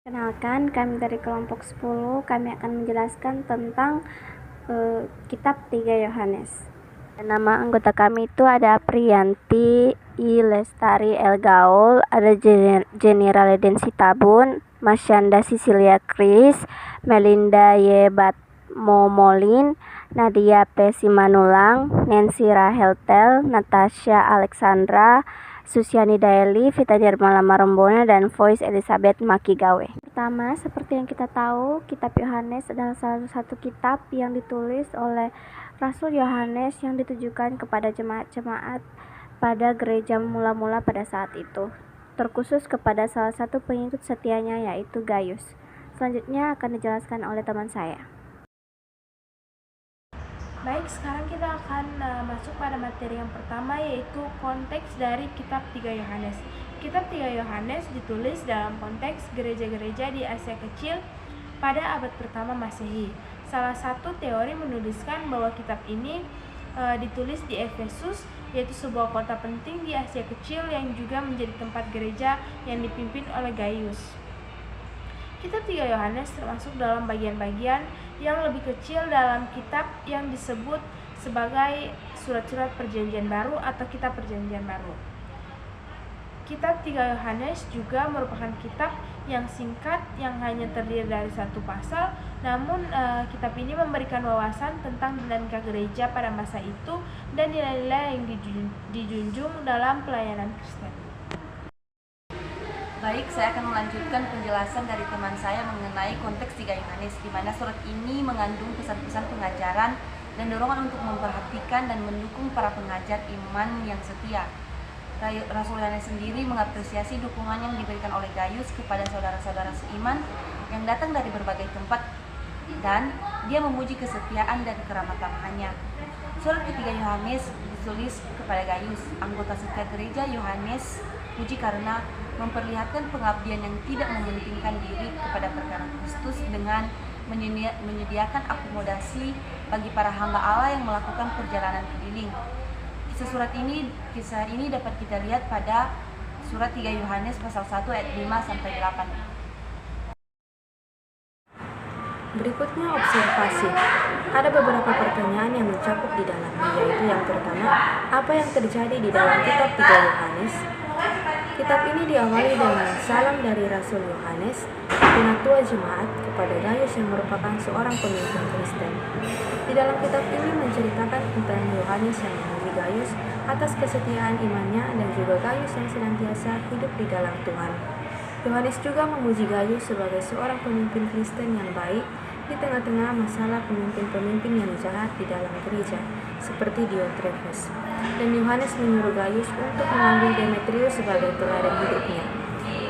Kenalkan, kami dari kelompok 10, kami akan menjelaskan tentang kitab 3 Yohanes. Nama anggota kami itu ada Aprianti, I. Lestari El Gaul, ada General Densi Tabun, Masyanda Cecilia Chris, Melinda Y. Momolin, Nadia P. Simanulang, Nancy Rahel Tel, Natasha Alexandra, Susiani Daeli, Vita Nirmala Marombona, dan Voice Elizabeth Makigawe. Pertama, seperti yang kita tahu, kitab Yohanes adalah salah satu kitab yang ditulis oleh Rasul Yohanes yang ditujukan kepada jemaat-jemaat pada gereja mula-mula pada saat itu, terkhusus kepada salah satu pengikut setianya yaitu Gaius. Selanjutnya akan dijelaskan oleh teman saya. Baik, sekarang kita akan masuk pada materi yang pertama, yaitu konteks dari kitab 3 Yohanes. Kitab 3 Yohanes ditulis dalam konteks gereja-gereja di Asia Kecil pada abad pertama Masehi. Salah satu teori menuliskan bahwa kitab ini ditulis di Efesus, yaitu sebuah kota penting di Asia Kecil yang juga menjadi tempat gereja yang dipimpin oleh Gaius. Kitab 3 Yohanes termasuk dalam bagian-bagian yang lebih kecil dalam kitab yang disebut sebagai surat-surat perjanjian baru atau kitab perjanjian baru. Kitab 3 Yohanes juga merupakan kitab yang singkat yang hanya terdiri dari satu pasal, namun kitab ini memberikan wawasan tentang dinamika gereja pada masa itu dan nilai-nilai yang dijunjung dalam pelayanan Kristen. Baik, saya akan melanjutkan penjelasan dari teman saya mengenai konteks 3 Yohanes, di mana surat ini mengandung pesan-pesan pengajaran dan dorongan untuk memperhatikan dan mendukung para pengajar iman yang setia. Rasul Yohanes sendiri mengapresiasi dukungan yang diberikan oleh Gaius kepada saudara-saudara seiman yang datang dari berbagai tempat, dan dia memuji kesetiaan dan keramat tamahannya. Surat ketiga Yohanes ditulis kepada Gaius, anggota setia gereja. Yohanes puji karena memperlihatkan pengabdian yang tidak mementingkan diri kepada perkara Kristus dengan menyediakan akomodasi bagi para hamba Allah yang melakukan perjalanan keliling. Kisah ini dapat kita lihat pada surat 3 Yohanes pasal 1 ayat 5-8. Berikutnya observasi. Ada beberapa pertanyaan yang mencakup di dalamnya, yaitu yang pertama, apa yang terjadi di dalam kitab 3 Yohanes? Kitab ini diawali dengan salam dari Rasul Yohanes, penatua jemaat, kepada Gaius yang merupakan seorang pemimpin Kristen. Di dalam kitab ini menceritakan tentang Yohanes yang memuji Gaius atas kesetiaan imannya dan juga Gaius yang senantiasa hidup di dalam Tuhan. Yohanes juga memuji Gaius sebagai seorang pemimpin Kristen yang baik di tengah-tengah masalah pemimpin-pemimpin yang jahat di dalam gereja, seperti Diotrephes. Dan Yohanes menyuruh Gaius untuk mengambil Demetrius sebagai teladan hidupnya.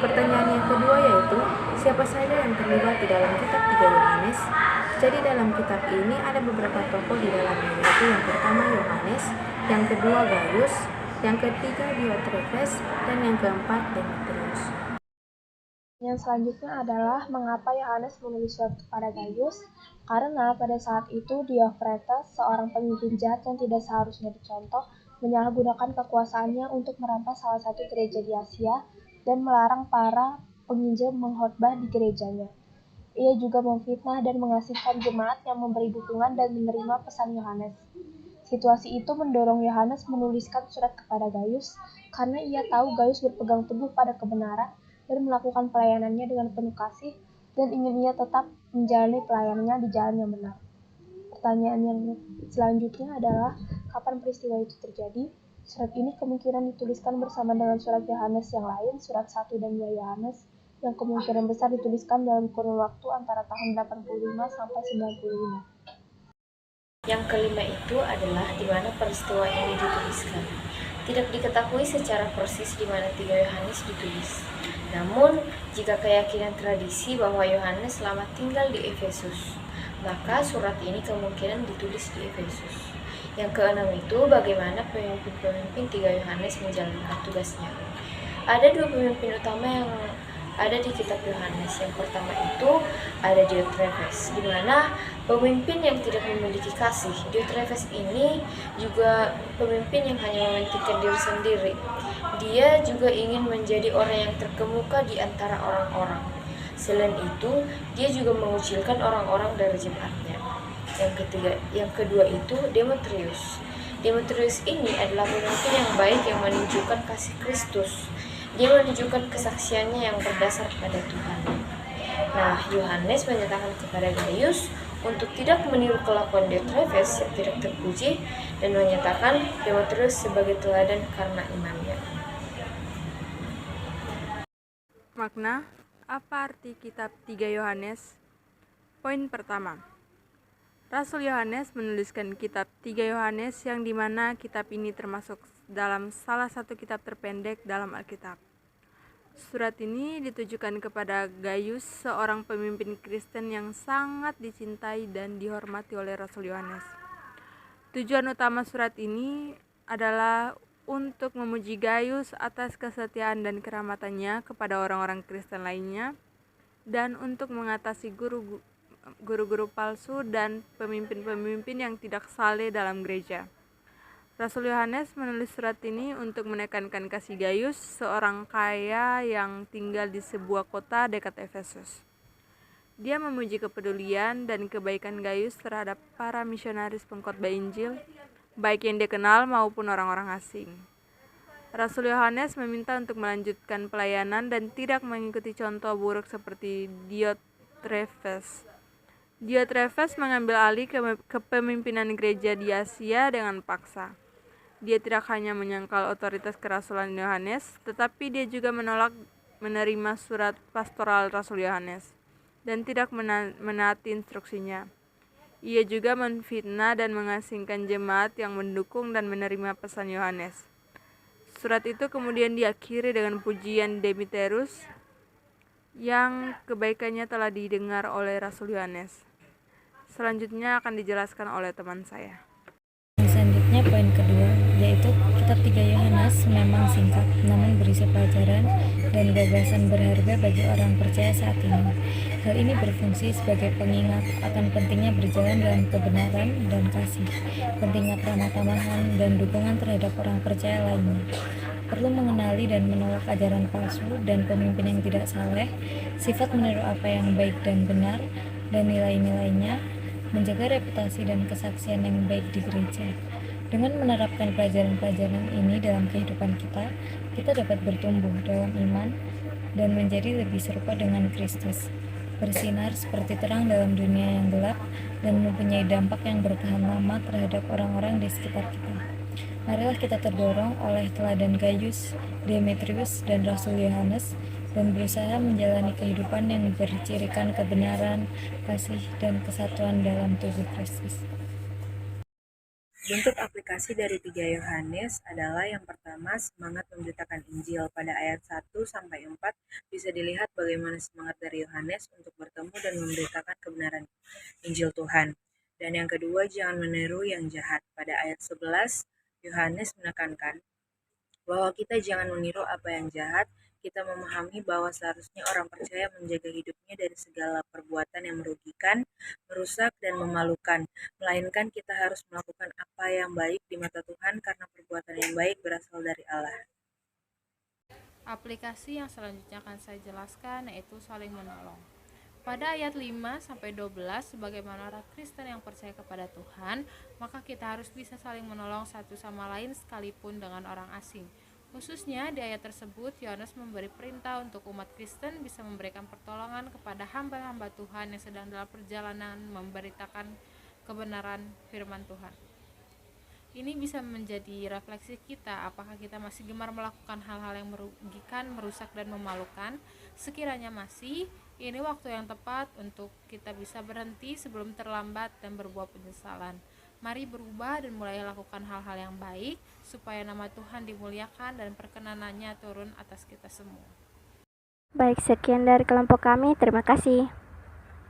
Pertanyaan yang kedua yaitu, siapa saja yang terlibat di dalam kitab 3 Yohanes? Jadi dalam kitab ini ada beberapa tokoh di dalamnya, yaitu yang pertama Yohanes, yang kedua Gaius, yang ketiga Diotrephes, dan yang keempat Demetrius. Yang selanjutnya adalah mengapa Yohanes menulis surat kepada Gaius, karena pada saat itu Diotrephes, seorang pemimpin jahat yang tidak seharusnya dicontoh, menyalahgunakan kekuasaannya untuk merampas salah satu gereja di Asia dan melarang para penginjil mengkhotbah di gerejanya. Ia juga memfitnah dan mengasingkan jemaat yang memberi dukungan dan menerima pesan Yohanes. Situasi itu mendorong Yohanes menuliskan surat kepada Gaius karena ia tahu Gaius berpegang teguh pada kebenaran dan melakukan pelayanannya dengan penuh kasih dan ingin ia tetap menjalani pelayanannya di jalan yang benar. Pertanyaan yang selanjutnya adalah kapan peristiwa itu terjadi? Surat ini kemungkinan dituliskan bersama dengan surat Yohanes yang lain, surat 1 dan 2 Yohanes, yang kemungkinan besar dituliskan dalam kurun waktu antara tahun 85 sampai 95. Yang kelima itu adalah di mana peristiwa ini dituliskan. Tidak diketahui secara persis di mana 3 Yohanes ditulis. Namun, jika keyakinan tradisi bahwa Yohanes lama tinggal di Efesus, maka surat ini kemungkinan ditulis di Efesus. Yang keenam itu bagaimana pemimpin-pemimpin 3 Yohanes menjalankan tugasnya. Ada 2 pemimpin utama yang ada di kitab Yohanes. Yang pertama itu ada Diotrephes, di mana pemimpin yang tidak memiliki kasih. Diotrephes ini juga pemimpin yang hanya mementingkan diri sendiri. Dia juga ingin menjadi orang yang terkemuka di antara orang-orang. Selain itu, dia juga mengucilkan orang-orang dari jemaatnya. Yang kedua itu Demetrius. Demetrius ini adalah pemimpin yang baik yang menunjukkan kasih Kristus. Dia menunjukkan kesaksiannya yang berdasar pada Tuhan. Nah, Yohanes menyatakan kepada Gaius untuk tidak meniru kelakuan Diotrephes yang tidak terpuji dan menyatakan Demetrius sebagai teladan karena imannya. Makna, apa arti kitab 3 Yohanes? Poin pertama, Rasul Yohanes menuliskan kitab 3 Yohanes yang dimana kitab ini termasuk dalam salah satu kitab terpendek dalam Alkitab. Surat ini ditujukan kepada Gaius, seorang pemimpin Kristen yang sangat dicintai dan dihormati oleh Rasul Yohanes. Tujuan utama surat ini adalah untuk memuji Gaius atas kesetiaan dan keramatannya kepada orang-orang Kristen lainnya, dan untuk mengatasi guru-guru palsu dan pemimpin-pemimpin yang tidak saleh dalam gereja. Rasul Yohanes menulis surat ini untuk menekankan kasih Gaius, seorang kaya yang tinggal di sebuah kota dekat Efesus. Dia memuji kepedulian dan kebaikan Gaius terhadap para misionaris pengkhotbah Injil, baik yang dikenal maupun orang-orang asing. Rasul Yohanes meminta untuk melanjutkan pelayanan dan tidak mengikuti contoh buruk seperti Diotrephes. Diotrephes mengambil alih kepemimpinan gereja di Asia dengan paksa. Dia tidak hanya menyangkal otoritas kerasulan Yohanes, tetapi dia juga menolak menerima surat pastoral Rasul Yohanes dan tidak menaati instruksinya. Ia juga menfitnah dan mengasingkan jemaat yang mendukung dan menerima pesan Yohanes. Surat itu kemudian diakhiri dengan pujian Demetrius yang kebaikannya telah didengar oleh Rasul Yohanes. Selanjutnya akan dijelaskan oleh teman saya. Selanjutnya poin kedua, yaitu kitab 3 Yohanes memang singkat namun berisi pelajaran dan gagasan berharga bagi orang percaya saat ini. Hal ini berfungsi sebagai pengingat akan pentingnya berjalan dalam kebenaran dan kasih, pentingnya keramah-tamahan dan dukungan terhadap orang percaya lainnya. Perlu mengenali dan menolak ajaran palsu dan pemimpin yang tidak saleh, sifat meniru apa yang baik dan benar, dan nilai-nilainya, menjaga reputasi dan kesaksian yang baik di gereja. Dengan menerapkan pelajaran-pelajaran ini dalam kehidupan kita dapat bertumbuh dalam iman dan menjadi lebih serupa dengan Kristus, bersinar seperti terang dalam dunia yang gelap, dan mempunyai dampak yang bertahan lama terhadap orang-orang di sekitar kita. Marilah kita terdorong oleh teladan Gaius, Demetrius, dan Rasul Yohanes, dan berusaha menjalani kehidupan yang bercirikan kebenaran, kasih, dan kesatuan dalam tubuh Kristus. Bentuk aplikasi dari 3 Yohanes adalah yang pertama, semangat memberitakan Injil. Pada ayat 1-4 bisa dilihat bagaimana semangat dari Yohanes untuk bertemu dan memberitakan kebenaran Injil Tuhan. Dan yang kedua, jangan meniru yang jahat. Pada ayat 11, Yohanes menekankan bahwa kita jangan meniru apa yang jahat. Kita memahami bahwa seharusnya orang percaya menjaga hidupnya dari segala perbuatan yang merugikan, merusak, dan memalukan. Melainkan kita harus melakukan apa yang baik di mata Tuhan karena perbuatan yang baik berasal dari Allah. Aplikasi yang selanjutnya akan saya jelaskan yaitu saling menolong. Pada ayat 5-12, sebagaimana orang Kristen yang percaya kepada Tuhan, maka kita harus bisa saling menolong satu sama lain sekalipun dengan orang asing. Khususnya di ayat tersebut, Yohanes memberi perintah untuk umat Kristen bisa memberikan pertolongan kepada hamba-hamba Tuhan yang sedang dalam perjalanan memberitakan kebenaran firman Tuhan. Ini bisa menjadi refleksi kita, apakah kita masih gemar melakukan hal-hal yang merugikan, merusak, dan memalukan. Sekiranya masih, ini waktu yang tepat untuk kita bisa berhenti sebelum terlambat dan berbuat penyesalan. Mari berubah dan mulai lakukan hal-hal yang baik, supaya nama Tuhan dimuliakan dan perkenanannya turun atas kita semua. Baik, sekian dari kelompok kami. Terima kasih.